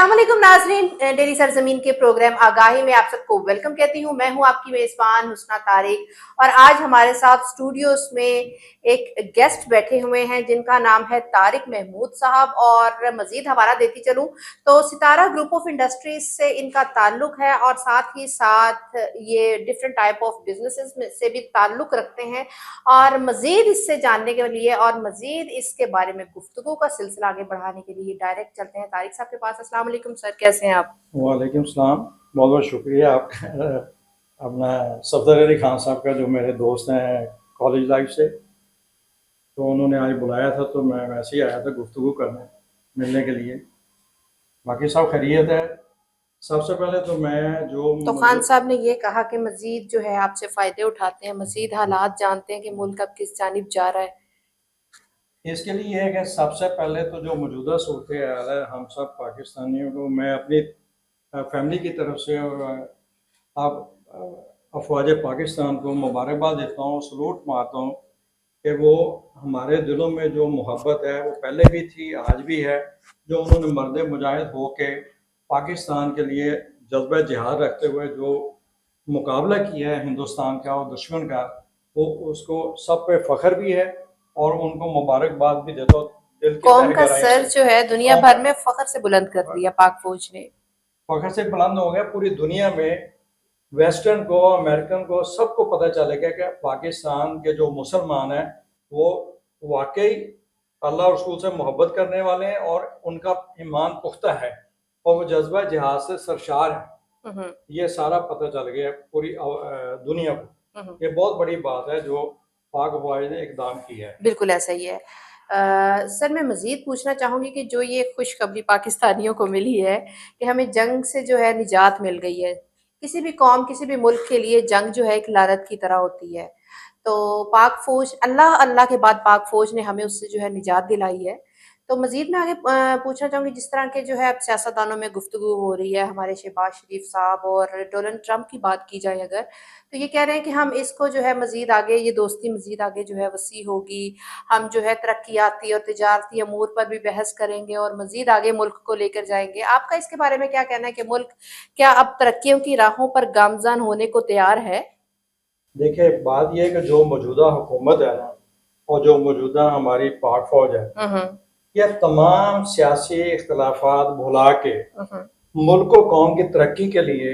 अस्सलाम वालेकुम नाज़रीन, डेली सरजमीन के प्रोग्राम आगाही में आप सबको वेलकम कहती हूँ। मैं हूँ आपकी मेज़बान हुस्ना तारिक और आज हमारे साथ स्टूडियोस में एक गेस्ट बैठे हुए हैं जिनका नाम है तारिक महमूद साहब। और मज़ीद हवाला देती चलूँ तो सितारा ग्रुप ऑफ इंडस्ट्रीज से इनका ताल्लुक है और साथ ही साथ ये डिफरेंट टाइप ऑफ बिजनेसेस से भी ताल्लुक रखते हैं। और मज़ीद इससे जानने के लिए और मज़ीद इसके बारे में गुफ्तगू का सिलसिला आगे बढ़ाने के लिए डायरेक्ट चलते हैं तारिक साहब के पास। अस्सलाम वालेकुम सर, कैसे हैं आप? वालेकुम सलाम। बहुत बहुत शुक्रिया आप अपना सफदर अली खान साहब का, जो मेरे दोस्त हैं कॉलेज लाइफ से, तो उन्होंने आज बुलाया था तो मैं वैसे ही आया था गुफ्तगू करने, मिलने के लिए। बाकी सब खैरियत है। सबसे पहले तो मैं तो खान साहब ने ये कहा कि मज़ीद जो है आपसे फ़ायदे उठाते हैं, मज़ीद हालात जानते हैं कि मुल्क अब किस जानिब जा रहा है। इसके लिए ये है कि सबसे पहले तो जो मौजूदा सूरत हाल है, हम सब पाकिस्तानियों को मैं अपनी फैमिली की तरफ से और आप अफवाज पाकिस्तान को मुबारकबाद देता हूँ, सलूट मारता हूँ कि वो हमारे दिलों में जो मोहब्बत है वो पहले भी थी, आज भी है। जो उन्होंने मर्द मुजाहिद हो के पाकिस्तान के लिए जज्बा जिहाद रखते हुए जो मुकाबला किया है हिंदुस्तान का और दुश्मन का, वो उसको सब पे फ़ख्र भी है और उनको मुबारकबाद भी देता हूँ दिल की कौम तह का गहराइयों सर से। जो है दुनिया कौम भर का में फ़ख्र से बुलंद कर दिया पाक फौज ने। फ़ख्र से बुलंद हो गया पूरी दुनिया में। वेस्टर्न को, अमेरिकन को, सबको पता चलेगा कि पाकिस्तान के जो मुसलमान हैं वो वाकई अल्लाह और रसूल से मोहब्बत करने वाले हैं और उनका ईमान पुख्ता है और वो जज्बा जिहाद से सरशार है। ये सारा पता चल गया पूरी दुनिया को। ये बहुत बड़ी बात है जो पाक फौज ने इकदाम की है। बिल्कुल ऐसा ही है। सर मैं मज़ीद पूछना चाहूँगी कि जो ये खुशखबरी पाकिस्तानियों को मिली है कि हमें जंग से जो है निजात मिल गई है। किसी भी कौम, किसी भी मुल्क के लिए जंग जो है एक लानत की तरह होती है। तो पाक फ़ौज, अल्लाह अल्लाह के बाद पाक फ़ौज ने हमें उससे जो है निजात दिलाई है। तो मज़ीद मैं आगे पूछना चाहूँगी, जिस तरह के जो है अब सियासतदानों में गुफ्तगू हो रही है, हमारे शहबाज शरीफ साहब और डोनाल्ड ट्रंप की बात की जाए अगर, तो ये कह रहे हैं कि हम इसको जो है मज़ीद आगे, ये दोस्ती मज़ीद आगे जो है वसी होगी। हम जो है तरक्याती और तिजारती अमूर पर भी बहस करेंगे और मज़ीद आगे मुल्क को लेकर जाएंगे। आपका इसके बारे में क्या कहना है कि मुल्क क्या अब तरक्कियों की राहों पर गामज़न होने को तैयार है? देखिए, बात यह है कि जो मौजूदा हुकूमत है ना और जो मौजूदा हमारी पाक फौज है, यह तमाम सियासी इख्तलाफात भुला के मुल्क और कौम की तरक्की के लिए,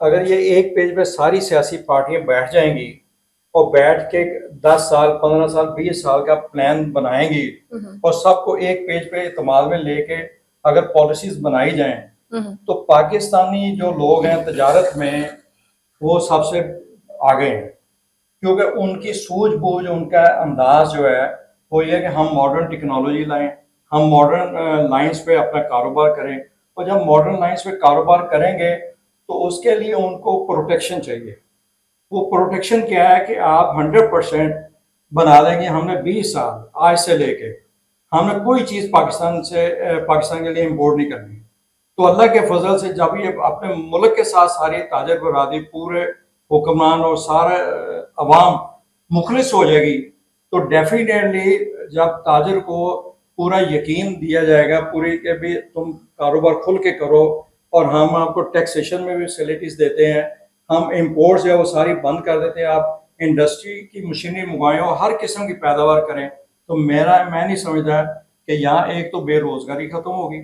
अगर ये एक पेज पे सारी सियासी पार्टियां बैठ जाएंगी और बैठ के 10 साल, 15 साल, 20 साल का प्लान बनाएंगी और सबको एक पेज पे इत्तेमाद में लेके अगर पॉलिसीज बनाई जाएं तो पाकिस्तानी जो लोग हैं तजारत में वो सबसे आगे हैं। क्योंकि उनकी सूझबूझ, उनका अंदाज जो है वो ये है कि हम मॉडर्न टेक्नोलॉजी लाएं, हम मॉडर्न लाइंस पे अपना कारोबार करें। और जब मॉडर्न लाइंस पे कारोबार करेंगे तो उसके लिए उनको प्रोटेक्शन चाहिए। वो प्रोटेक्शन क्या है कि आप 100% बना देंगे। हमने 20 साल आज से लेके हमने कोई चीज़ पाकिस्तान के लिए इम्पोर्ट नहीं करनी। तो अल्लाह के फजल से जब ये अपने मुल्क के साथ सारी ताजर बरादरी, पूरे हुक्मरान और सारा अवाम मुखलिस हो जाएगी तो डेफिनेटली जब ताजर को पूरा यकीन दिया जाएगा पूरी के भी तुम कारोबार खुल के करो और हम आपको टैक्सेशन में भी फैसिलिटीज देते हैं, हम इम्पोर्ट जो है वो सारी बंद कर देते हैं, आप इंडस्ट्री की मशीनरी मंगवाएं और हर किस्म की पैदावार करें, तो मैं नहीं समझता कि यहाँ एक तो बेरोजगारी खत्म होगी,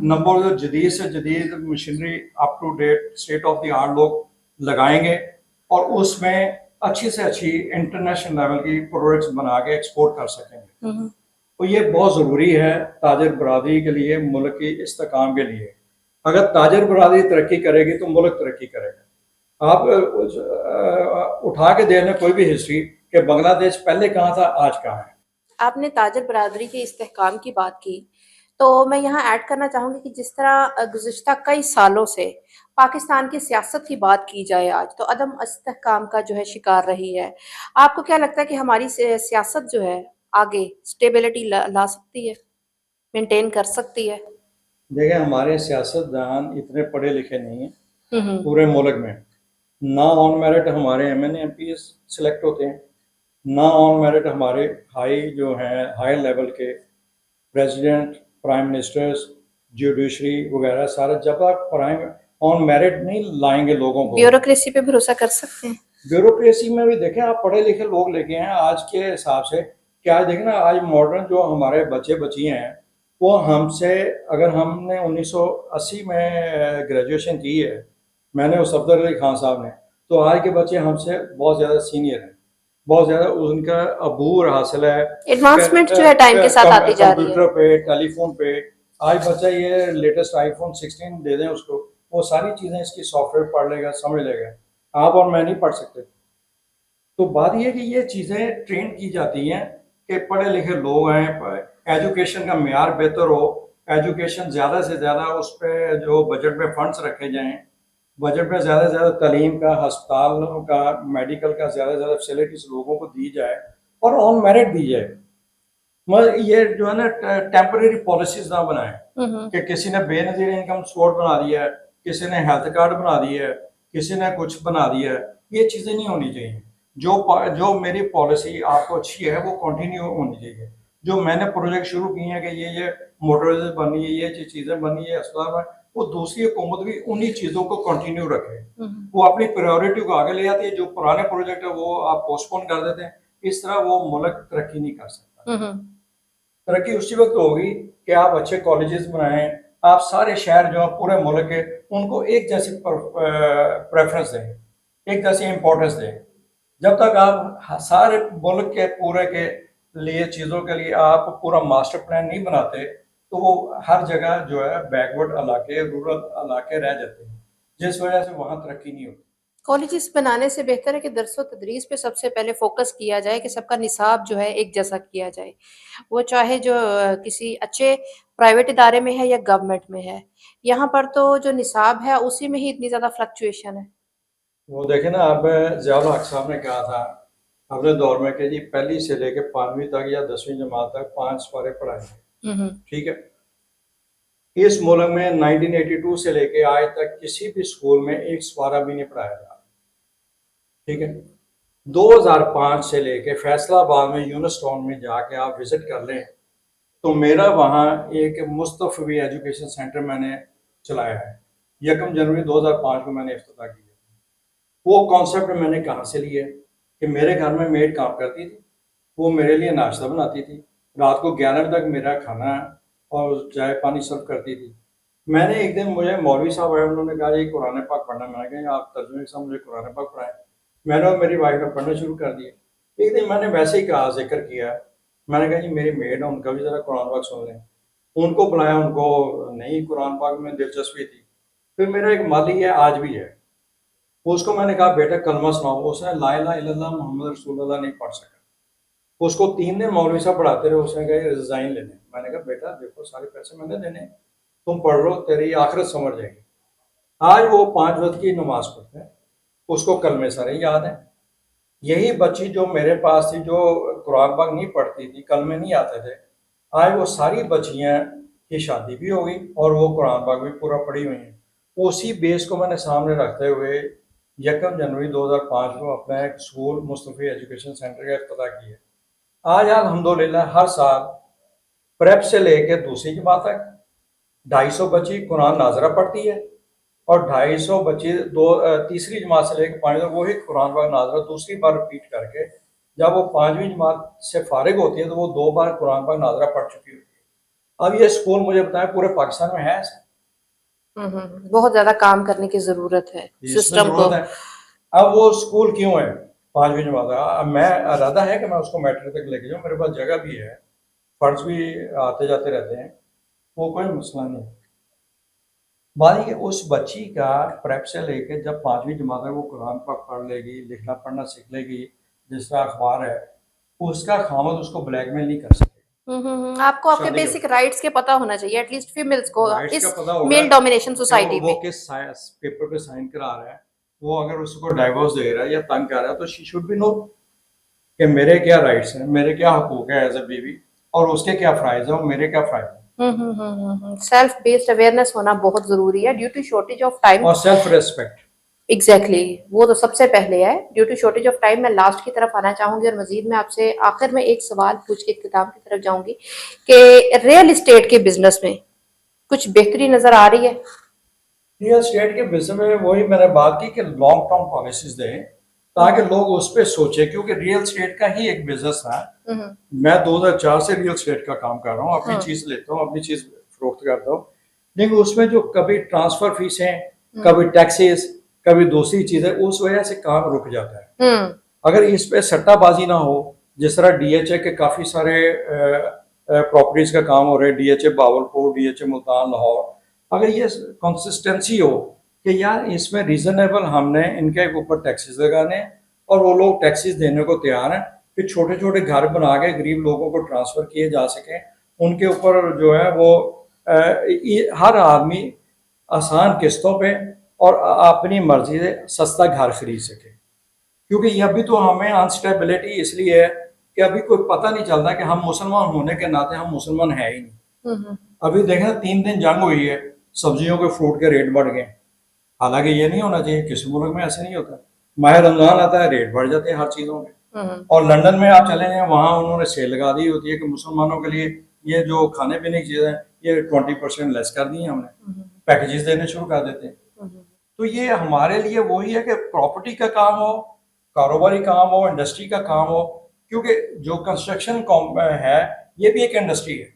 नंबर दो जदीद से जदीद machinery up to date state of the art लोग लगाएंगे और उसमें अच्छी से अच्छी इंटरनेशनल लेवल की प्रोडक्ट्स बना के एक्सपोर्ट कर सकेंगे। तो ये बहुत ज़रूरी है ताजर बरादरी के लिए, मुल्क की इस्तेकाम के लिए। अगर ताजर बरादरी तरक्की करेगी तो मुल्क तरक्की करेगा। आप उठा के देख लें कोई भी हिस्ट्री कि बांग्लादेश पहले कहाँ था, आज कहाँ है। आपने ताजर बरादरी के इस्तेहकाम की बात की, तो मैं यहाँ ऐड करना चाहूँगी कि जिस तरह गुज़िश्ता कई सालों से पाकिस्तान की सियासत की बात की जाए आज, तो अदम इस्तेहकाम का जो है शिकार रही है। आपको क्या लगता है कि हमारी सियासत जो है आगे स्टेबिलिटी ला सकती है, मेंटेन कर सकती है? देखिए, हमारे सियासतदान इतने पढ़े लिखे नहीं हैं पूरे मुल्क में। ना ऑन मेरिट हमारे MNA MPs सिलेक्ट होते हैं, ना ऑन मेरिट हमारे हाई जो हैं हाई लेवल के प्रेसिडेंट, प्राइम मिनिस्टर्स, जुडिशरी वगैरह सारा, जब आप प्राइम ऑन मेरिट नहीं लाएंगे लोगों को। ब्यूरोक्रेसी पे भरोसा कर सकते हैं? ब्यूरोक्रेसी में भी देखें, आप पढ़े लिखे लोग लेके हैं आज के हिसाब से, क्या देखें ना, आज मॉडर्न जो हमारे बच्चे बच्ची हैं वो हमसे, अगर हमने 1980 में ग्रेजुएशन की है, मैंने और सफदर अली खान साहब ने, तो आज के बच्चे हमसे बहुत ज़्यादा सीनियर हैं, बहुत ज़्यादा उनका अबूर हासिल है, एडवांसमेंट जो है टाइम के साथ आती जा रही है। कंप्यूटर पे, टेलीफोन पे, आज बच्चा ये लेटेस्ट आईफोन 16 दे दें उसको, वो सारी चीज़ें इसकी सॉफ्टवेयर पढ़ लेगा, समझ लेगा, आप और मैं नहीं पढ़ सकते। तो बात ये है कि ये चीज़ें ट्रेन की जाती हैं कि पढ़े लिखे लोग हैं, एजुकेशन का मेयार बेहतर हो, एजुकेशन ज़्यादा से ज़्यादा उस पर जो बजट में फंड्स रखे जाएं, बजट में ज़्यादा से ज़्यादा तालीम का, हस्पतालों का, मेडिकल का ज़्यादा से ज़्यादा फैसिलिटीज़ लोगों को दी जाए और ऑन मेरिट दी जाए। मगर ये जो है ना टेम्परेरी पॉलिसीज ना बनाएं कि किसी ने बेनज़ीर इनकम सपोर्ट बना दिया है, किसी ने हेल्थ कार्ड बना दिया है, किसी ने कुछ बना दिया है, ये चीज़ें नहीं होनी चाहिए। जो मेरी पॉलिसी आपको अच्छी है वो कंटिन्यू होनी चाहिए। जो मैंने प्रोजेक्ट शुरू किए हैं कि ये मोटरवेज बनी है, ये चीज़ें बनी है अस्पताल में, वो दूसरी हुकूमत भी उन्हीं चीज़ों को कंटिन्यू रखे, वो अपनी प्रायोरिटी को आगे ले आती है। जो पुराने प्रोजेक्ट है वो आप पोस्टपोन कर देते हैं, इस तरह वो मुल्क तरक्की नहीं कर सकता। तरक्की उसी वक्त होगी कि आप अच्छे कॉलेजेस बनाएं, आप सारे शहर जो पूरे मुल्क के उनको एक जैसी प्रेफरेंस दें, एक जैसी इम्पोर्टेंस दें। जब तक आप सारे मुल्क के पूरे के लिए चीज़ों के लिए आप पूरा मास्टर प्लान नहीं बनाते, तो वो हर जगह जो है बैकवर्ड इलाके, रूरल इलाके रह जाते हैं, जिस वजह से वहाँ तरक्की नहीं होती। कॉलेजेस बनाने से बेहतर है कि दरसो तदरीस पे सबसे पहले फोकस किया जाए कि सबका निसाब जो है एक जैसा किया जाए, वो चाहे जो किसी अच्छे प्राइवेट इदारे में है या गवर्नमेंट में है। यहाँ पर तो जो निसाब है उसी में ही इतनी ज़्यादा फ्लक्चुएशन है। वो देखे ना, अब ज़ियाउल हक साहब ने कहा था अपने दौर में कि जी पहली से लेके 5वीं तक या 10वीं जमात तक 5 पारे पढ़ाए, ठीक है। इस मुल्क में 1982 से लेके आज तक किसी भी स्कूल में एक सवारा भी नहीं पढ़ाया जा रहा, ठीक है। 2005 से लेके फैसलाबाद में यूनुस टाउन में जाके आप विजिट कर लें, तो मेरा वहाँ एक मुस्तफ़वी एजुकेशन सेंटर मैंने चलाया है। 1 जनवरी 2005 को मैंने इफ्तिताह किया। वो कॉन्सेप्ट मैंने कहाँ से लिया कि मेरे घर में मेड काम करती थी, वो मेरे लिए नाश्ता बनाती थी, रात को 11 बजे तक मेरा खाना और चाय पानी सर्व करती थी। मैंने एक दिन, मुझे मौलवी साहब आए, उन्होंने कहा ये कुरान पाक पढ़ना। मैंने कहा आप तर्जुमे के साथ मुझे कुरान पाक पढ़ाएं। मैंने और मेरी वाइफ ने पढ़ना शुरू कर दिया। एक दिन मैंने वैसे ही कहा, जिक्र किया, मैंने कहा जी मेरी मेड है, उनका भी ज़रा कुरान पाक सुन लें। उनको बुलाया, उनको नहीं कुरान पाक में दिलचस्पी थी। फिर मेरा एक माली है, आज भी है, उसको मैंने कहा बेटा कलमा सुनाओ, उसने ला इलाहा इल्लल्लाह मुहम्मद रसूलुल्लाह नहीं पढ़ सका। उसको 3 दिन मौलवी साहब पढ़ाते रहे, उसने कहा रिजाइन लेने। मैंने कहा बेटा देखो सारे पैसे मैंने देने, तुम पढ़ लो, तेरी आखिरत समझ जाएगी। आज वो 5 वक्त की नमाज पढ़ते हैं, उसको कलमे सारे याद हैं। यही बच्ची जो मेरे पास थी, जो कुरान पाक नहीं पढ़ती थी, कलमे नहीं आते थे, आज वो सारी बच्चियाँ की शादी भी हो गई और वो कुरान पाक भी पूरा पढ़ी हुई हैं। उसी बेस को मैंने सामने रखते हुए 1 जनवरी 2005 को अपना एक स्कूल मुस्तफ़ी एजुकेशन सेंटर का इफ्तिताह किया। आज अल्हम्दुलिल्लाह हर साल प्रेप से लेकर दूसरी जमात तक 250 बच्ची कुरान नाजरा पढ़ती है और 250 बच्ची तीसरी जमात से लेकर 5वीं तक वही कुरान पाक नाजरा दूसरी बार रिपीट करके, जब वो 5वीं जमात से फारिग होती है तो वो 2 बार कुरान पाक नाजरा पढ़ चुकी होती है। अब ये स्कूल मुझे बताएं पूरे पाकिस्तान में है ऐसा? बहुत ज़्यादा काम करने की ज़रूरत है सिस्टम को। अब वो स्कूल क्यों है 5वीं जमात? अब मैं इरादा है कि मैं उसको मैट्रिक तक लेके जाऊँ, मेरे पास जगह भी है, फंड्स भी आते जाते रहते हैं, वो कोई मसला नहीं। बात ये उस बच्ची का प्रेप से लेके जब 5वीं जमात तक वो कुरान पाक पढ़ लेगी, लिखना पढ़ना सीख लेगी, जिस तरह अखबार है, उसका खामद उसको ब्लैकमेल नहीं कर सकते। आपको आपके बेसिक राइट्स के पता होना चाहिए, एटलीस्ट फीमेल्स को राइट्स इस का पता होगा मेल डोमिनेशन कि सोसाइटी वो में। किस पेपर पे साइन करा रहा है, वो अगर उसको डाइवोर्स दे रहा है या तंग कर रहा है, तो शी शुड बी नो कि मेरे क्या राइट्स हैं, मेरे क्या हकूक है एज ए बीवी, और उसके क्या फ़राइज़ हैं और मेरे क्या फ़राइज़ हैं। सेल्फ बेस्ड अवेयरनेस होना बहुत ज़रूरी है due to shortage of time और सेल्फ रिस्पेक्ट। एग्जैक्टली वो तो सबसे पहले है। Due to shortage of time मैं लास्ट की तरफ आना चाहूंगी और मजीद मैं आपसे आखिर में एक सवाल पूछ के इख्तिताम की तरफ जाऊंगी कि रियल इस्टेट के बिजनेस में کچھ بہتری نظر آ رہی ہے؟ ریئل اسٹیٹ کے بزنس میں وہی میں نے بات کی کہ لانگ ٹرم پالیسیز دیں تاکہ لوگ اس پہ سوچیں، کیونکہ ریئل اسٹیٹ کا ہی ایک بزنس تھا. میں 2004 سے ریئل اسٹیٹ کا کام کر رہا ہوں، اپنی چیز لیتا ہوں، اپنی چیز فروخت کرتا ہوں، لیکن اس میں جو کبھی ٹرانسفر فیسیں، کبھی ٹیکسیز، کبھی دوسری چیزیں، اس وجہ سے کام رک جاتا ہے. اگر اس پہ سٹہ بازی نہ ہو، جس طرح ڈی ایچ اے کے کافی سارے پراپرٹیز کا کام ہو رہے، D H A Bahawalpur, D H A Multan, Lahore, اگر یہ کنسسٹنسی ہو کہ یار اس میں ریزنیبل ہم نے ان کے اوپر ٹیکسیز لگانے اور وہ لوگ ٹیکسیز دینے کو تیار ہیں کہ چھوٹے چھوٹے گھر بنا کے غریب لوگوں کو ٹرانسفر کیے جا سکیں، ان کے اوپر جو ہے وہ ہر آدمی آسان قسطوں پہ اور اپنی مرضی سے سستا گھر خرید سکے. کیونکہ یہ ابھی تو ہمیں انسٹیبلٹی اس لیے ہے کہ ابھی کوئی پتہ نہیں چلتا کہ ہم مسلمان ہونے کے ناطے ہم مسلمان ہیں ہی نہیں. ابھی دیکھیں 3 دن جنگ ہوئی ہے، سبزیوں کے فروٹ کے ریٹ بڑھ گئے، حالانکہ یہ نہیں ہونا چاہیے، کسی ملک میں ایسے نہیں ہوتا. ماہ رمضان آتا ہے، ریٹ بڑھ جاتے ہیں ہر چیزوں کے. اور لندن میں آپ چلے جائیں، وہاں انہوں نے سیل لگا دی ہوتی ہے کہ مسلمانوں کے لیے یہ جو کھانے پینے کی چیزیں ہیں یہ 20% لیس کر دی ہیں ہم نے، پیکیجز دینے شروع کر دیتے ہیں. تو یہ ہمارے لیے وہی ہے کہ پراپرٹی کا کام ہو، کاروباری کام ہو، انڈسٹری کا کام ہو، کیونکہ جو کنسٹرکشن ہے یہ بھی ایک انڈسٹری ہے،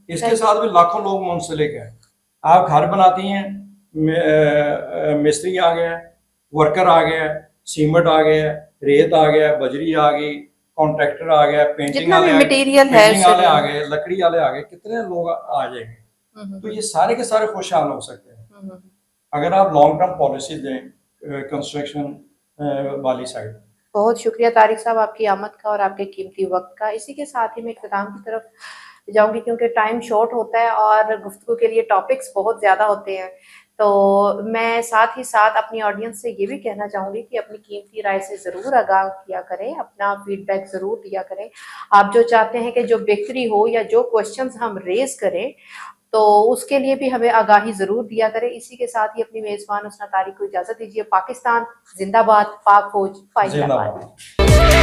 اس کے ساتھ بھی لاکھوں لوگ منسلک ہیں. آپ گھر بناتی ہیں، مستری آ گیا، ورکر آ گیا، سیمنٹ آ گیا، ریت آ گیا، بجری آ گئی، کانٹریکٹر آ گیا، پینٹنگ والے آ گئے، لکڑی والے آ گئے، کتنے لوگ آ جائیں گے. تو یہ سارے کے سارے خوشحال ہو سکتے ہیں اگر آپ لانگ ٹرم پالیسی دیں کنسٹرکشن والی سائڈ. بہت شکریہ طارق صاحب آپ کی آمد کا اور آپ کے قیمتی وقت کا. اسی کے ساتھ ہی میں اختتام کی طرف جاؤں گی کیونکہ ٹائم شارٹ ہوتا ہے اور گفتگو کے لیے ٹاپکس بہت زیادہ ہوتے ہیں. تو میں ساتھ ہی ساتھ اپنی آڈینس سے یہ بھی کہنا چاہوں گی کہ اپنی قیمتی رائے سے ضرور آگاہ کیا کریں، اپنا فیڈ بیک ضرور دیا کریں. آپ جو چاہتے ہیں کہ جو بہتری ہو یا جو کوشچنز ہم ریز کریں تو اس کے لیے بھی ہمیں آگاہی ضرور دیا کریں. اسی کے ساتھ ہی اپنی میزبان حسنہ طارق کو اجازت دیجیے. پاکستان زندہ باد، پاک فوج فائز آباد.